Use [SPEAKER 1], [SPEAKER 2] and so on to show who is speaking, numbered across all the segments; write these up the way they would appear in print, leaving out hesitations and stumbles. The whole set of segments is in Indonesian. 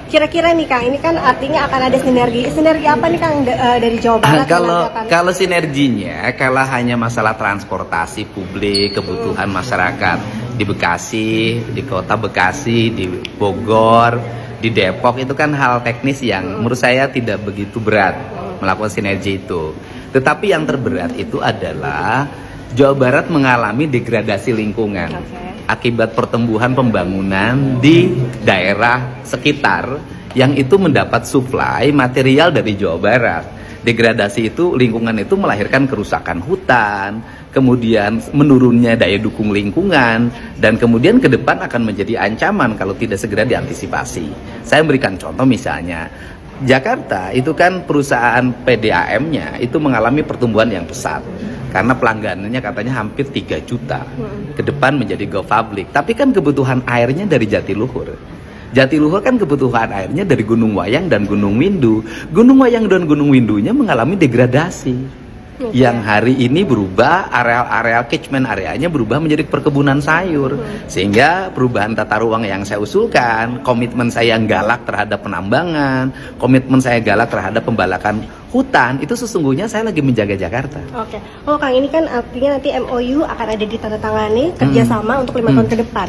[SPEAKER 1] Kira-kira nih Kang, ini kan artinya akan ada sinergi. Sinergi apa nih Kang dari Jawa Barat?
[SPEAKER 2] Kalau sinerginya, kalau hanya masalah transportasi publik, kebutuhan masyarakat di Bekasi, di kota Bekasi, di Bogor, di Depok, itu kan hal teknis yang menurut saya tidak begitu berat melakukan sinergi itu. Tetapi yang terberat itu adalah Jawa Barat mengalami degradasi lingkungan akibat pertumbuhan pembangunan di daerah sekitar yang itu mendapat suplai material dari Jawa Barat. Degradasi itu, lingkungan itu melahirkan kerusakan hutan, kemudian menurunnya daya dukung lingkungan, dan kemudian ke depan akan menjadi ancaman kalau tidak segera diantisipasi. Saya memberikan contoh misalnya, Jakarta itu kan perusahaan PDAM-nya itu mengalami pertumbuhan yang pesat karena pelangganannya katanya hampir 3 juta, ke depan menjadi go public. Tapi kan kebutuhan airnya dari Jatiluhur. Jatiluhur kan kebutuhan airnya dari Gunung Wayang dan Gunung Windu. Gunung Wayang dan Gunung Windunya mengalami degradasi. Yang hari ini berubah, areal catchment areanya berubah menjadi perkebunan sayur. Sehingga perubahan tata ruang yang saya usulkan, komitmen saya yang galak terhadap penambangan, komitmen saya galak terhadap pembalakan hutan, itu sesungguhnya saya lagi menjaga Jakarta.
[SPEAKER 1] Oke. Oh Kang, ini kan artinya nanti MOU akan ada ditandatangani kerjasama untuk 5 tahun ke depan.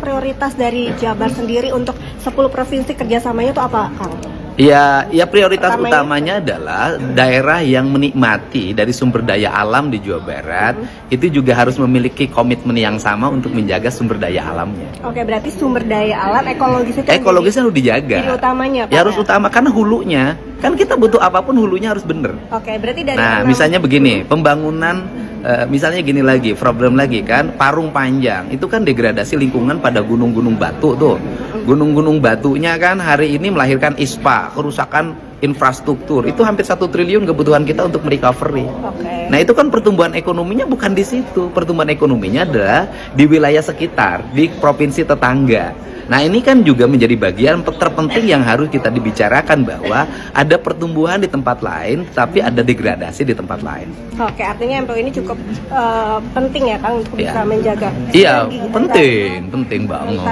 [SPEAKER 1] Prioritas dari Jabar sendiri untuk 10 provinsi kerjasamanya itu apa Kang?
[SPEAKER 2] Ya prioritas utamanya adalah daerah yang menikmati dari sumber daya alam di Jawa Barat itu juga harus memiliki komitmen yang sama untuk menjaga sumber daya alamnya.
[SPEAKER 1] Oke, berarti sumber daya alam ekologisnya
[SPEAKER 2] harus dijaga.
[SPEAKER 1] Jadi utamanya Pak,
[SPEAKER 2] ya harus utama karena hulunya kan kita butuh apapun hulunya harus bener.
[SPEAKER 1] Oke, berarti dari
[SPEAKER 2] misalnya begini, pembangunan misalnya gini lagi, problem lagi kan, Parung Panjang itu kan degradasi lingkungan pada gunung-gunung batu tuh. Gunung-gunung batunya kan hari ini melahirkan ISPA, kerusakan infrastruktur. Itu hampir 1 triliun kebutuhan kita untuk merecovery. Nah itu kan pertumbuhan ekonominya bukan di situ. Pertumbuhan ekonominya adalah di wilayah sekitar, di provinsi tetangga. Nah ini kan juga menjadi bagian terpenting yang harus kita dibicarakan, bahwa ada pertumbuhan di tempat lain, tapi ada degradasi di tempat lain.
[SPEAKER 1] Oke, artinya MPO ini cukup penting ya Kang untuk bisa menjaga.
[SPEAKER 2] Iya, penting banget.